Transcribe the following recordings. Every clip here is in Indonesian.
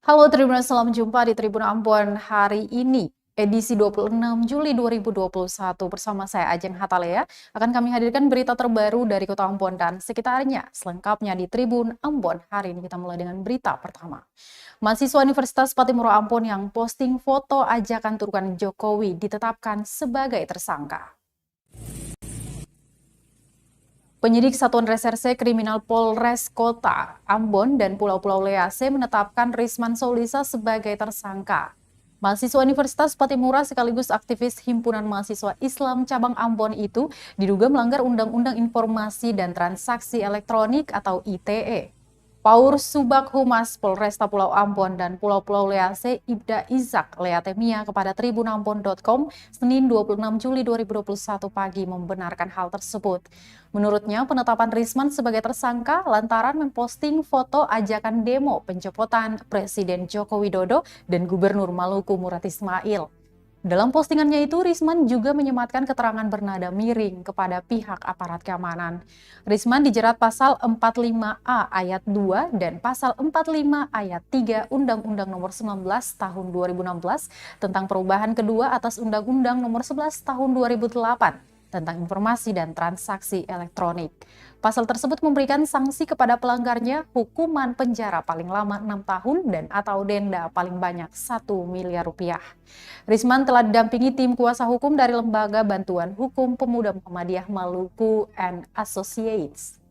Halo Tribuners, salam jumpa di Tribun Ambon hari ini, edisi 26 Juli 2021. Bersama saya Ajeng Hatalea, akan kami hadirkan berita terbaru dari Kota Ambon dan sekitarnya. Selengkapnya di Tribun Ambon. Hari ini kita mulai dengan berita pertama. Mahasiswa Universitas Patimura Ambon yang posting foto ajakan turunan Jokowi ditetapkan sebagai tersangka. Penyidik Satuan Reserse Kriminal Polres Kota Ambon dan Pulau-Pulau Lease menetapkan Risman Soulisa sebagai tersangka. Mahasiswa Universitas Patimura sekaligus aktivis Himpunan Mahasiswa Islam Cabang Ambon itu diduga melanggar Undang-Undang Informasi dan Transaksi Elektronik atau ITE. Paur Subak Humas Polresta Pulau Ambon dan Pulau-Pulau Lease Ibda Izak Leatemia kepada tribunambon.com Senin 26 Juli 2021 pagi membenarkan hal tersebut. Menurutnya, penetapan Risman sebagai tersangka lantaran memposting foto ajakan demo pencopotan Presiden Joko Widodo dan Gubernur Maluku Murad Ismail. Dalam postingannya itu, Risman juga menyematkan keterangan bernada miring kepada pihak aparat keamanan. Risman dijerat pasal 45A ayat 2 dan pasal 45 ayat 3 Undang-Undang Nomor 19 Tahun 2016 tentang perubahan kedua atas Undang-Undang Nomor 11 Tahun 2008 tentang informasi dan transaksi elektronik. Pasal tersebut memberikan sanksi kepada pelanggarnya hukuman penjara paling lama 6 tahun dan atau denda paling banyak 1 miliar rupiah. Risman telah didampingi tim kuasa hukum dari Lembaga Bantuan Hukum Pemuda Muhammadiyah Maluku and Associates.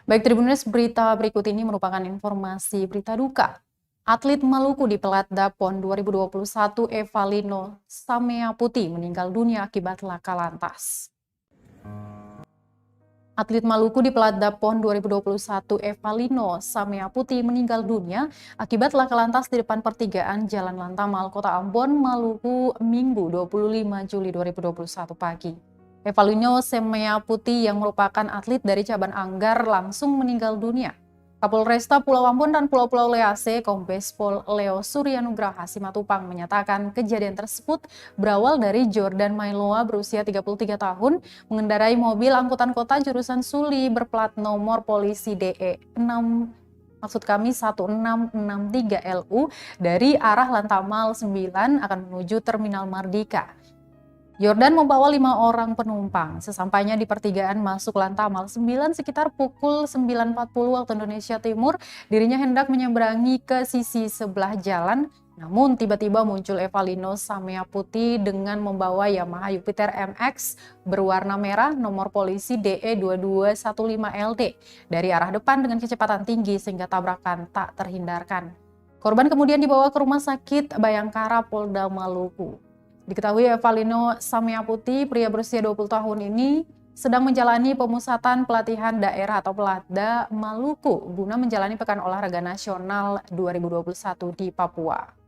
Baik Tribuners, berita berikut ini merupakan informasi berita duka. Atlet Maluku di Pelatda PON 2021 Evalino Samea Putih meninggal dunia akibat laka lantas. Atlet Maluku di Pelatda PON 2021 Evalino Samea Putih meninggal dunia akibat laka lantas di depan pertigaan Jalan Lantamal, Kota Ambon, Maluku, Minggu 25 Juli 2021 pagi. Evalino Samea Putih yang merupakan atlet dari cabang Anggar langsung meninggal dunia. Kapolresta Pulau Ambon dan Pulau-Pulau Lease, Kombes Pol Leo Suryanugraha Simatupang menyatakan kejadian tersebut berawal dari Jordan Mailoa berusia 33 tahun mengendarai mobil angkutan kota jurusan Suli berplat nomor polisi DE 1663 LU dari arah Lantamal 9 akan menuju Terminal Mardika. Jordan membawa 5 orang penumpang. Sesampainya di pertigaan masuk Lantamal 9 sekitar pukul 9.40 waktu Indonesia Timur, dirinya hendak menyeberangi ke sisi sebelah jalan, namun tiba-tiba muncul Evalino Samea Putih dengan membawa Yamaha Jupiter MX berwarna merah nomor polisi DE 2215LD dari arah depan dengan kecepatan tinggi sehingga tabrakan tak terhindarkan. Korban kemudian dibawa ke Rumah Sakit Bayangkara Polda Maluku. Diketahui Evalino Samea Putih, pria berusia 20 tahun ini, sedang menjalani pemusatan pelatihan daerah atau Pelatda Maluku guna menjalani Pekan Olahraga Nasional 2021 di Papua.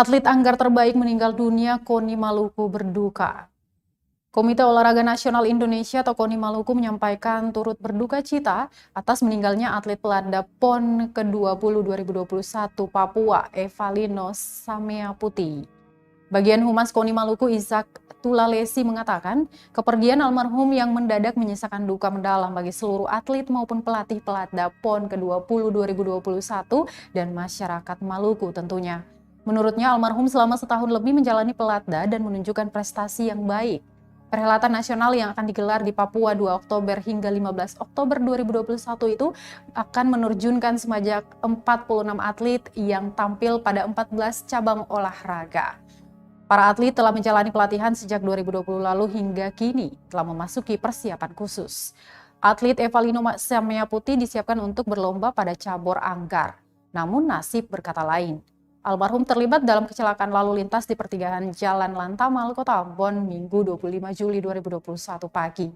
Atlet anggar terbaik meninggal dunia, KONI Maluku berduka. Komite Olahraga Nasional Indonesia atau KONI Maluku menyampaikan turut berduka cita atas meninggalnya atlet peladap PON ke-20 2021 Papua, Evalino Samea Putih. Bagian Humas KONI Maluku Ishak Tulalesi mengatakan, kepergian almarhum yang mendadak menyisakan duka mendalam bagi seluruh atlet maupun pelatih peladap PON ke-20 2021 dan masyarakat Maluku tentunya. Menurutnya almarhum selama setahun lebih menjalani pelatda dan menunjukkan prestasi yang baik. Perhelatan nasional yang akan digelar di Papua 2 Oktober hingga 15 Oktober 2021 itu akan menerjunkan sebanyak 46 atlet yang tampil pada 14 cabang olahraga. Para atlet telah menjalani pelatihan sejak 2020 lalu hingga kini telah memasuki persiapan khusus. Atlet Evalino Samea Putih disiapkan untuk berlomba pada cabur anggar. Namun nasib berkata lain. Almarhum terlibat dalam kecelakaan lalu lintas di pertigaan Jalan Lantamal, Kota Ambon, Minggu 25 Juli 2021 pagi.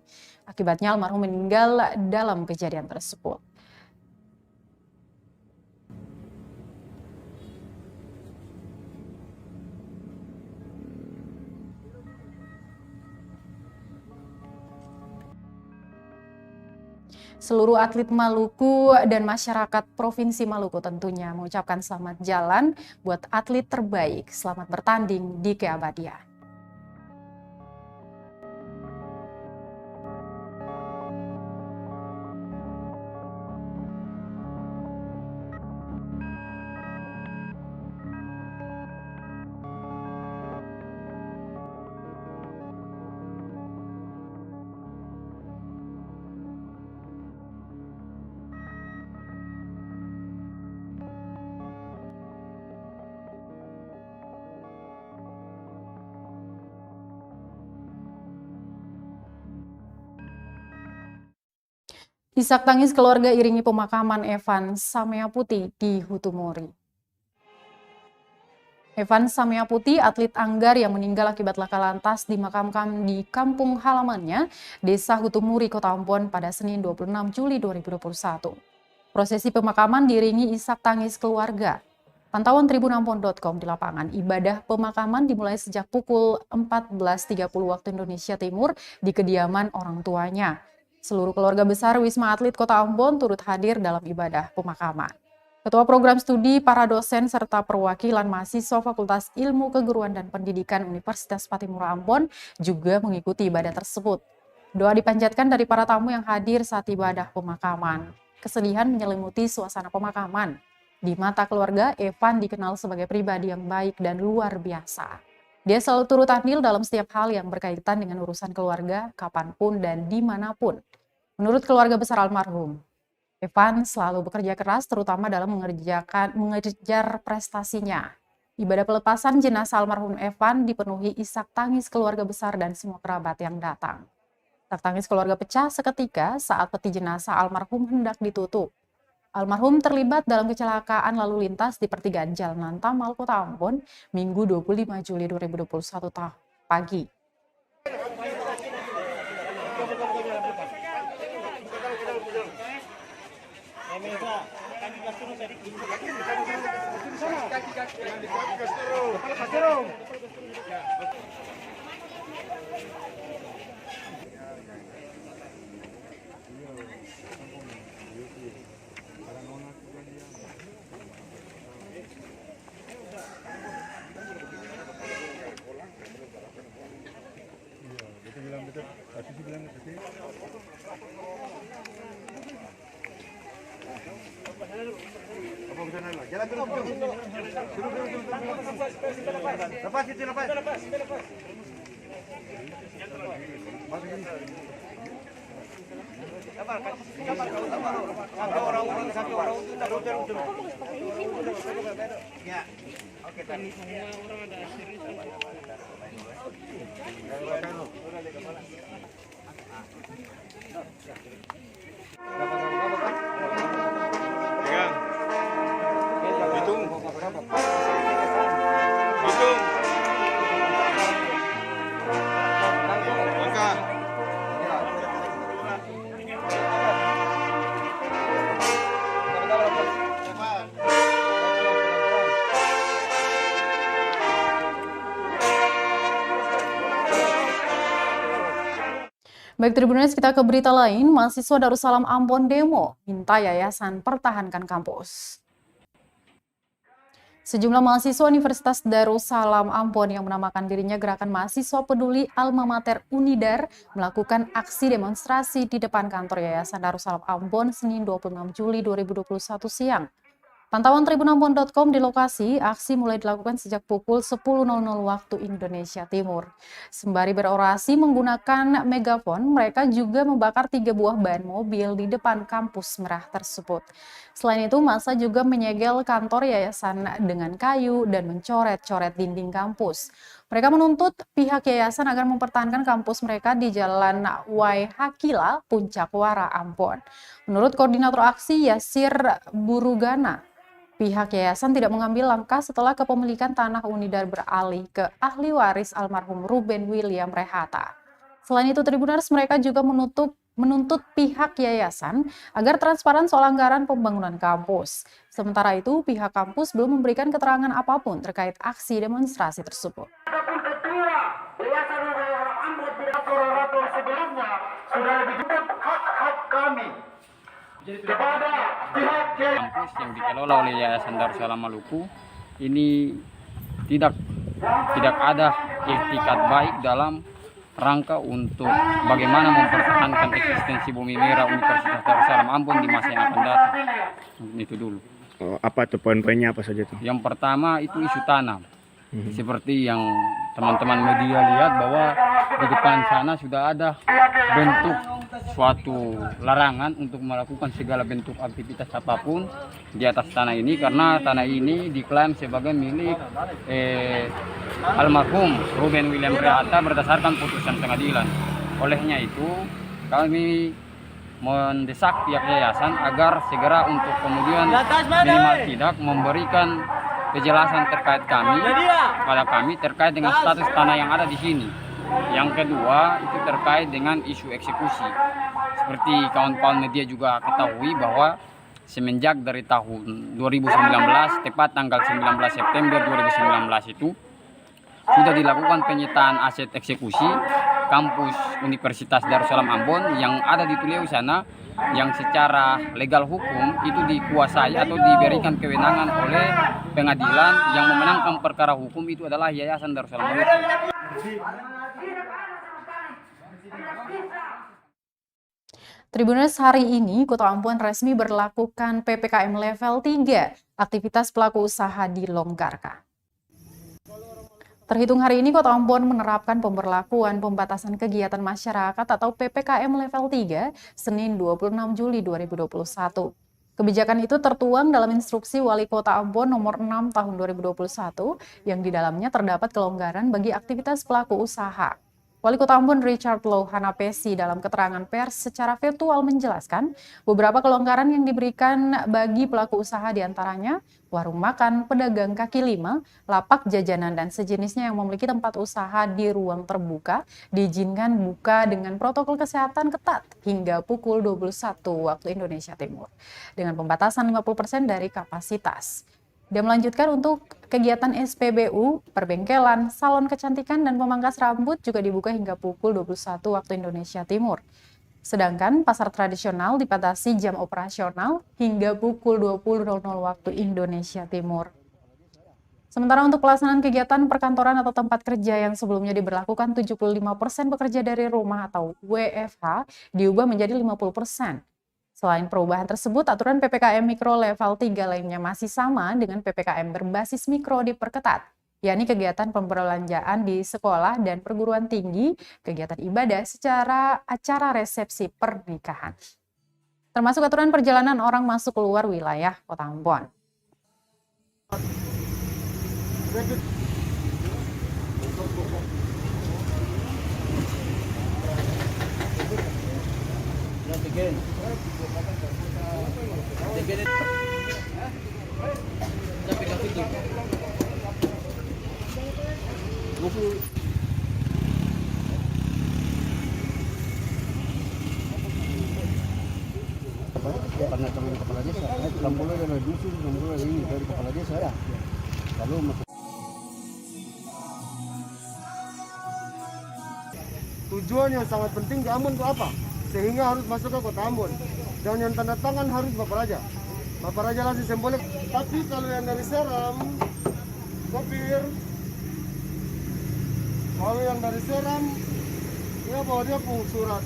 Akibatnya almarhum meninggal dalam kejadian tersebut. Seluruh atlet Maluku dan masyarakat Provinsi Maluku tentunya mengucapkan selamat jalan buat atlet terbaik, selamat bertanding di keabadian. Isak tangis keluarga iringi pemakaman Evan Samea Putih di Hutumori. Evan Samea Putih, atlet anggar yang meninggal akibat laka lantas dimakamkan di kampung halamannya, Desa Hutumuri, Kota Ambon pada Senin 26 Juli 2021. Prosesi pemakaman diiringi isak tangis keluarga. Pantauan tribunambon.com di lapangan, ibadah pemakaman dimulai sejak pukul 14.30 waktu Indonesia Timur di kediaman orang tuanya. Seluruh keluarga besar Wisma Atlet Kota Ambon turut hadir dalam ibadah pemakaman. Ketua Program Studi, para dosen, serta perwakilan mahasiswa Fakultas Ilmu Keguruan dan Pendidikan Universitas Patimura Ambon juga mengikuti ibadah tersebut. Doa dipanjatkan dari para tamu yang hadir saat ibadah pemakaman. Kesedihan menyelimuti suasana pemakaman. Di mata keluarga, Evan dikenal sebagai pribadi yang baik dan luar biasa. Dia selalu turut andil dalam setiap hal yang berkaitan dengan urusan keluarga, kapanpun dan dimanapun. Menurut keluarga besar almarhum, Evan selalu bekerja keras terutama dalam mengejar prestasinya. Ibadah pelepasan jenazah almarhum Evan dipenuhi isak tangis keluarga besar dan semua kerabat yang datang. Isak tangis keluarga pecah seketika saat peti jenazah almarhum hendak ditutup. Almarhum terlibat dalam kecelakaan lalu lintas di pertigaan Jalan Lantamal, Kota Ambon, Minggu 25 Juli 2021 pagi. Lepas itu, lepas. Ya. Oke, tadi semua orang ada siri sama. Baik Tribuners, kita ke berita lain. Mahasiswa Darussalam Ambon demo minta yayasan pertahankan kampus. Sejumlah mahasiswa Universitas Darussalam Ambon yang menamakan dirinya Gerakan Mahasiswa Peduli Alma Mater Unidar melakukan aksi demonstrasi di depan kantor Yayasan Darussalam Ambon Senin 26 Juli 2021 siang. Pantauan tribunambon.com di lokasi, aksi mulai dilakukan sejak pukul 10.00 waktu Indonesia Timur. Sembari berorasi menggunakan megafon, mereka juga membakar 3 buah ban mobil di depan kampus merah tersebut. Selain itu, massa juga menyegel kantor yayasan dengan kayu dan mencoret-coret dinding kampus. Mereka menuntut pihak yayasan agar mempertahankan kampus mereka di Jalan Waihakila, Puncak Wara, Ambon. Menurut koordinator aksi Yasir Burugana, pihak yayasan tidak mengambil langkah setelah kepemilikan tanah Unidar beralih ke ahli waris almarhum Ruben William Rehata. Selain itu, Tribuners mereka juga menuntut pihak yayasan agar transparan soal anggaran pembangunan kampus. Sementara itu, pihak kampus belum memberikan keterangan apapun terkait aksi demonstrasi tersebut. Adapun ketua Yayasan Ambon sebelumnya sudah disebut hak-hak kami kepada pihak kampus yang dikelola oleh Yayasan Darussalam Maluku ini tidak ada etikat baik dalam rangka untuk bagaimana mempertahankan eksistensi Bumi Merah Universitas Darussalam Ambon di masa yang akan datang. Itu dulu. Oh, apa tuh poin-poinnya apa saja tuh? Yang pertama itu isu tanah. Seperti yang teman-teman media lihat bahwa di depan sana sudah ada bentuk suatu larangan untuk melakukan segala bentuk aktivitas apapun di atas tanah ini, karena tanah ini diklaim sebagai milik almarhum Ruben William Rehata berdasarkan putusan pengadilan. Olehnya itu kami mendesak pihak yayasan agar segera untuk kemudian minimal tidak memberikan kejelasan terkait kami terkait dengan status tanah yang ada di sini. Yang kedua itu terkait dengan isu eksekusi. Seperti kawan-kawan media juga ketahui bahwa semenjak dari tahun 2019, tepat tanggal 19 September 2019 itu sudah dilakukan penyitaan aset eksekusi kampus Universitas Darussalam Ambon yang ada di Tuleu sana, yang secara legal hukum itu dikuasai atau diberikan kewenangan oleh pengadilan. Yang memenangkan perkara hukum itu adalah Yayasan Darussalam Maluku. Tribuners, hari ini Kota Ambon resmi berlakukan PPKM level 3, aktivitas pelaku usaha dilonggarkan. Terhitung hari ini, Kota Ambon menerapkan pemberlakuan pembatasan kegiatan masyarakat atau PPKM level 3, Senin 26 Juli 2021. Kebijakan itu tertuang dalam instruksi Wali Kota Ambon nomor 6 tahun 2021, yang di dalamnya terdapat kelonggaran bagi aktivitas pelaku usaha. Wali Kota Ambon Richard Lohana-Pesi dalam keterangan pers secara virtual menjelaskan beberapa kelonggaran yang diberikan bagi pelaku usaha diantaranya warung makan, pedagang kaki lima, lapak jajanan dan sejenisnya yang memiliki tempat usaha di ruang terbuka diizinkan buka dengan protokol kesehatan ketat hingga pukul 21 waktu Indonesia Timur dengan pembatasan 50% dari kapasitas. Dia melanjutkan untuk kegiatan SPBU, perbengkelan, salon kecantikan, dan pemangkas rambut juga dibuka hingga pukul 21 waktu Indonesia Timur. Sedangkan pasar tradisional dibatasi jam operasional hingga pukul 20.00 waktu Indonesia Timur. Sementara untuk pelaksanaan kegiatan perkantoran atau tempat kerja yang sebelumnya diberlakukan 75% bekerja dari rumah atau WFH diubah menjadi 50%. Selain perubahan tersebut, aturan PPKM Mikro level 3 lainnya masih sama dengan PPKM berbasis mikro diperketat, yakni kegiatan pembelanjaan di sekolah dan perguruan tinggi, kegiatan ibadah secara acara resepsi pernikahan. Termasuk aturan perjalanan orang masuk keluar wilayah Kota Ambon. Karena teman kepala desa, kampung dari dusun, kampung dari ini dari kepala desa ya. Lalu tujuan yang sangat penting di Ambon itu apa? Sehingga harus masuk ke kota Ambon. Dan yang tanda tangan harus Bapak Raja. Bapak Raja langsung simbolik. Tapi kalau yang dari Seram, sopir, kalau yang dari Seram, dia bawa dia pun surat.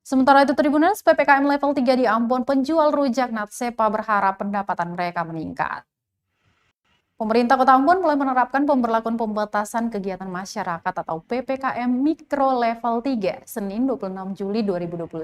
Sementara itu Tribuners, PPKM level 3 di Ambon, penjual rujak Natsepa berharap pendapatan mereka meningkat. Pemerintah Kota Ambon mulai menerapkan pemberlakuan pembatasan kegiatan masyarakat atau PPKM Mikro Level 3 Senin 26 Juli 2021.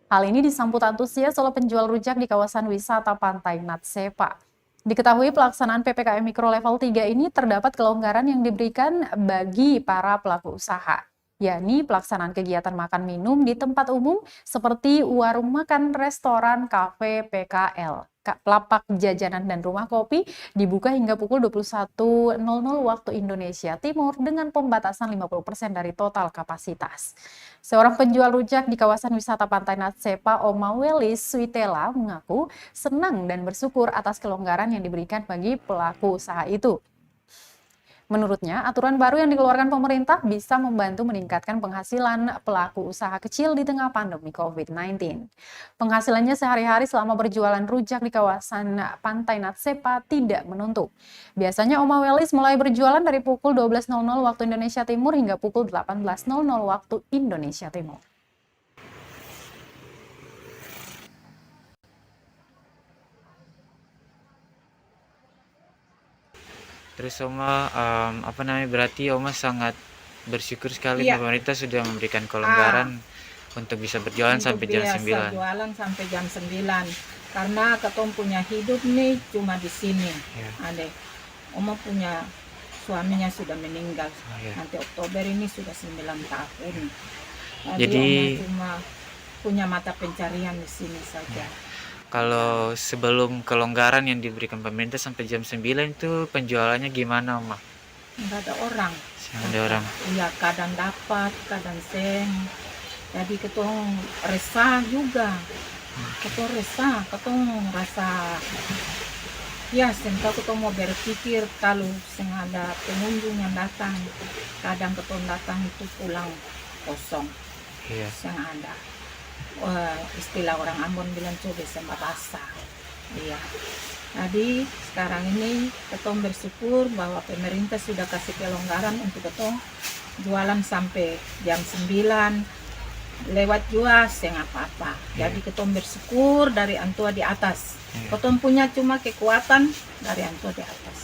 Hal ini disambut antusias oleh penjual rujak di kawasan wisata Pantai Natsepa. Diketahui pelaksanaan PPKM Mikro Level 3 ini terdapat kelonggaran yang diberikan bagi para pelaku usaha, yakni pelaksanaan kegiatan makan minum di tempat umum seperti warung makan, restoran, kafe, PKL, lapak jajanan dan rumah kopi dibuka hingga pukul 21.00 waktu Indonesia Timur dengan pembatasan 50% dari total kapasitas. Seorang penjual rujak di kawasan wisata Pantai Natsepa, Oma Welis Suitela, mengaku senang dan bersyukur atas kelonggaran yang diberikan bagi pelaku usaha itu. Menurutnya, aturan baru yang dikeluarkan pemerintah bisa membantu meningkatkan penghasilan pelaku usaha kecil di tengah pandemi COVID-19. Penghasilannya sehari-hari selama berjualan rujak di kawasan Pantai Natsepa tidak menentu. Biasanya Oma Welis mulai berjualan dari pukul 12.00 waktu Indonesia Timur hingga pukul 18.00 waktu Indonesia Timur. Terus Oma, berarti Oma sangat bersyukur sekali pemerintah sudah memberikan kelonggaran untuk bisa berjualan sampai jam 9. Jualan sampai jam 9 karena ketong punya hidup nih cuma di sini. Adek, Oma punya suaminya sudah meninggal. Nanti Oktober ini sudah 9 tahun. Jadi Oma cuma punya mata pencarian di sini saja. Kalau sebelum kelonggaran yang diberikan pemerintah sampai jam 9 itu penjualannya gimana, Oma? Enggak ada orang. Enggak ada orang. Iya, kadang dapat, kadang seng. Jadi ketong resah juga. Ketong resah, ketong rasa ya, sentak ketong mau berpikir kalau seng ada pengunjung yang datang. Kadang ketong datang itu pulang kosong. Iya. Seng ada. Istilah orang Ambon bilang coba sama basah. Iya. Jadi sekarang ini ketong bersyukur bahwa pemerintah sudah kasih kelonggaran untuk ketong jualan sampai jam 9 lewat juga seng apa-apa. Jadi ketong bersyukur dari antua di atas. Ketong punya cuma kekuatan dari antua di atas.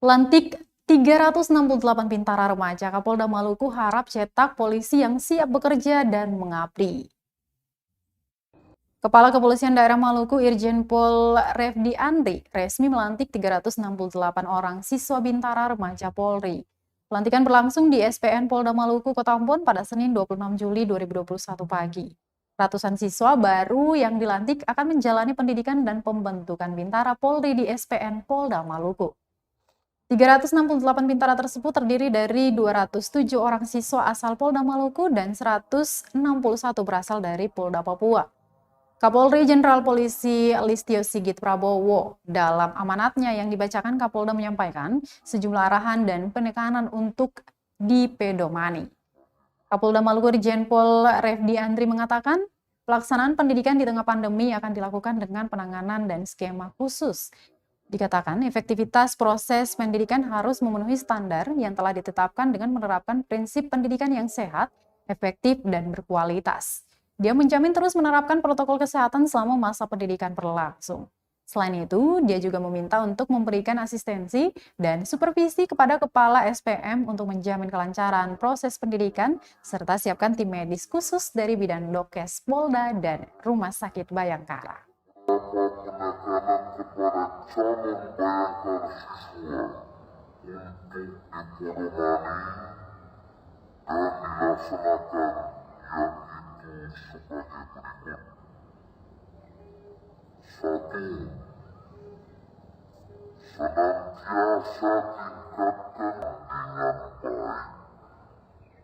Lantik 368 Bintara remaja Kapolda Maluku harap cetak polisi yang siap bekerja dan mengabdi. Kepala Kepolisian Daerah Maluku Irjen Pol Refdi Andri resmi melantik 368 orang siswa Bintara remaja Polri. Pelantikan berlangsung di SPN Polda Maluku Kota Ambon pada Senin 26 Juli 2021 pagi. Ratusan siswa baru yang dilantik akan menjalani pendidikan dan pembentukan Bintara Polri di SPN Polda Maluku. 368 Bintara tersebut terdiri dari 207 orang siswa asal Polda Maluku dan 161 berasal dari Polda Papua. Kapolri Jenderal Polisi Listio Sigit Prabowo dalam amanatnya yang dibacakan Kapolda menyampaikan sejumlah arahan dan penekanan untuk dipedomani. Kapolda Maluku Irjen Pol Refdi Andri mengatakan pelaksanaan pendidikan di tengah pandemi akan dilakukan dengan penanganan dan skema khusus. Dikatakan efektivitas proses pendidikan harus memenuhi standar yang telah ditetapkan dengan menerapkan prinsip pendidikan yang sehat, efektif, dan berkualitas. Dia menjamin terus menerapkan protokol kesehatan selama masa pendidikan berlangsung. Selain itu, dia juga meminta untuk memberikan asistensi dan supervisi kepada Kepala SPM untuk menjamin kelancaran proses pendidikan, serta siapkan tim medis khusus dari bidang Dokes Polda dan Rumah Sakit Bayangkara. Penekanan kepada calon bayangkara siswa untuk dipedomani dan dilaksanakan yang itu sebagai berikut. 1. Senantiasa tingkatkan dengan baik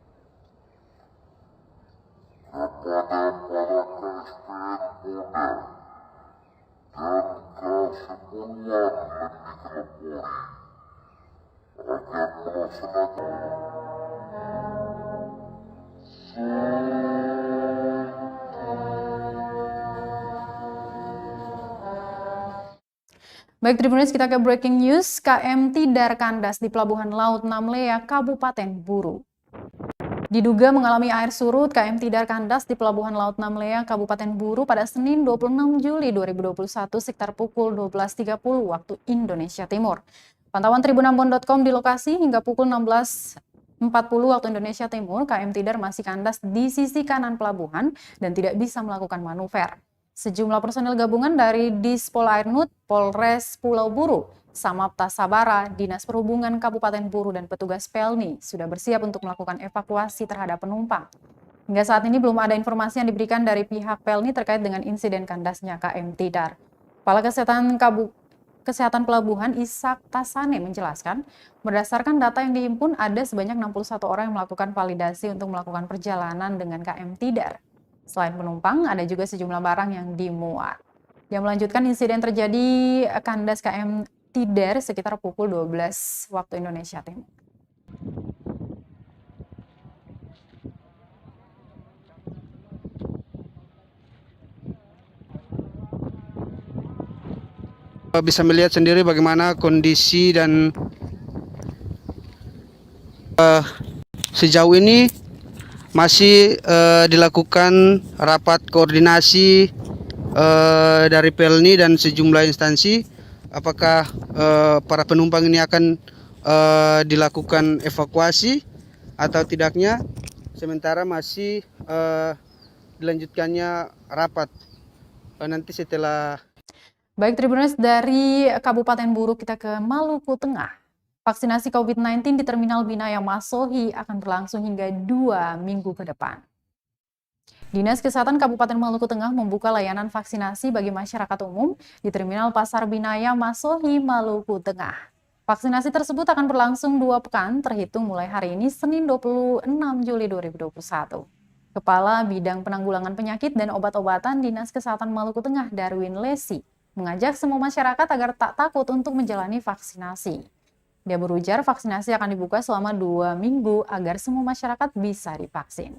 kepada para KSPN Polda dan KSPN puluhan lebih telepori agar melaksanakan Baik Tribuners, kita ke breaking news. KM Tidar kandas di Pelabuhan Laut Namlea, Kabupaten Buru. Diduga mengalami air surut, KM Tidar kandas di Pelabuhan Laut Namlea, Kabupaten Buru pada Senin 26 Juli 2021 sekitar pukul 12.30 waktu Indonesia Timur. Pantauan tribunambon.com di lokasi hingga pukul 16.40 waktu Indonesia Timur, KM Tidar masih kandas di sisi kanan pelabuhan dan tidak bisa melakukan manuver. Sejumlah personel gabungan dari Dispol Airnut, Polres Pulau Buru, Samapta Sabara, Dinas Perhubungan Kabupaten Buru, dan petugas Pelni sudah bersiap untuk melakukan evakuasi terhadap penumpang. Hingga saat ini belum ada informasi yang diberikan dari pihak Pelni terkait dengan insiden kandasnya KM Tidar. Kepala Kesehatan Pelabuhan Ishak Tasane menjelaskan, berdasarkan data yang dihimpun ada sebanyak 61 orang yang melakukan validasi untuk melakukan perjalanan dengan KM Tidar. Selain penumpang, ada juga sejumlah barang yang dimuat. Dia melanjutkan insiden terjadi kandas KM Tidar sekitar pukul 12 waktu Indonesia Timur. Bisa melihat sendiri bagaimana kondisi dan sejauh ini masih dilakukan rapat koordinasi dari Pelni dan sejumlah instansi. Apakah para penumpang ini akan dilakukan evakuasi atau tidaknya? Sementara masih dilanjutkannya rapat nanti setelah. Baik Tribuners, dari Kabupaten Buru kita ke Maluku Tengah. Vaksinasi COVID-19 di Terminal Binaya Masohi akan berlangsung hingga 2 minggu ke depan. Dinas Kesehatan Kabupaten Maluku Tengah membuka layanan vaksinasi bagi masyarakat umum di Terminal Pasar Binaya Masohi, Maluku Tengah. Vaksinasi tersebut akan berlangsung 2 pekan terhitung mulai hari ini Senin 26 Juli 2021. Kepala Bidang Penanggulangan Penyakit dan Obat-obatan Dinas Kesehatan Maluku Tengah, Darwin Lesi, mengajak semua masyarakat agar tak takut untuk menjalani vaksinasi. Dia berujar vaksinasi akan dibuka selama 2 minggu agar semua masyarakat bisa divaksin.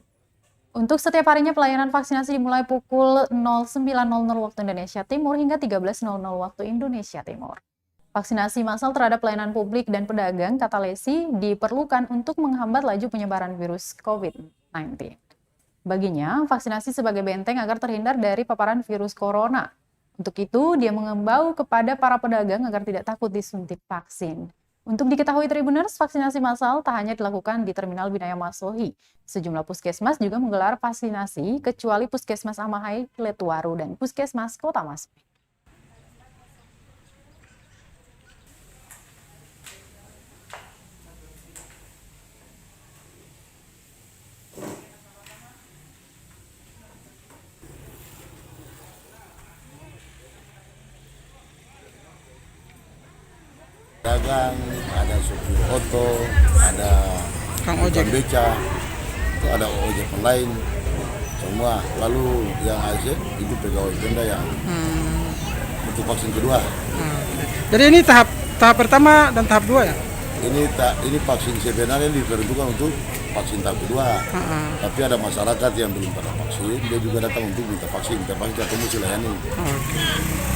Untuk setiap harinya pelayanan vaksinasi dimulai pukul 09.00 waktu Indonesia Timur hingga 13.00 waktu Indonesia Timur. Vaksinasi massal terhadap pelayanan publik dan pedagang, kata Lesi, diperlukan untuk menghambat laju penyebaran virus COVID-19. Baginya, vaksinasi sebagai benteng agar terhindar dari paparan virus corona. Untuk itu, dia mengimbau kepada para pedagang agar tidak takut disuntik vaksin. Untuk diketahui Tribuners, vaksinasi massal tak hanya dilakukan di Terminal Binaya Masohi. Sejumlah puskesmas juga menggelar vaksinasi, kecuali Puskesmas Amahai, Letuaru, dan Puskesmas Kota Masohi. Dagang, ada supir oto, ada Kang ojek beca, itu ada ojek online, semua. Lalu yang ASN itu pegawai Pemda yang untuk vaksin kedua. Jadi ini tahap pertama dan tahap 2 ya? Ini vaksin sebenarnya diperuntukkan untuk vaksin tahap kedua. Tapi ada masyarakat yang belum pada vaksin, dia juga datang untuk minta vaksin ketemu silayani.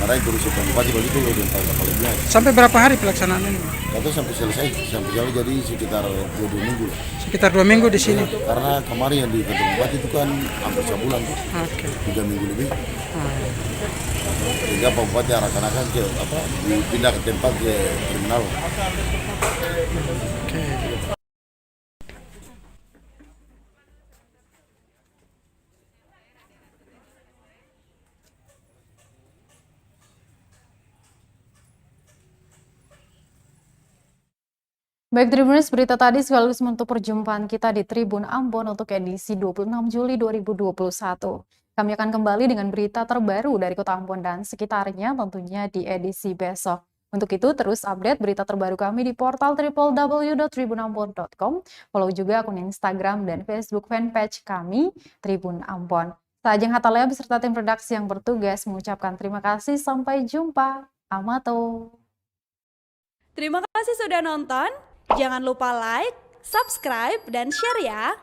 Karena itu urusan bupati begitu dan kapalnya. Sampai berapa hari pelaksanaan ini? Atau sampai selesai jadi sekitar 2 minggu. Sekitar 2 minggu di sini. Karena kemarin yang di kantor bupati itu kan hampir sebulan tuh. 3 minggu lebih. Sehingga Pak Bupati arahkan ke dipindah ke tempat ke terminal. Baik Tribuners, berita tadi sekaligus menutup perjumpaan kita di Tribun Ambon untuk edisi 26 Juli 2021. Kami akan kembali dengan berita terbaru dari Kota Ambon dan sekitarnya tentunya di edisi besok. Untuk itu terus update berita terbaru kami di portal www.tribunambon.com. Follow juga akun Instagram dan Facebook fanpage kami Tribun Ambon. Saya Ajeng Hatalea beserta tim redaksi yang bertugas mengucapkan terima kasih, sampai jumpa. Amato. Terima kasih sudah nonton. Jangan lupa like, subscribe, dan share ya.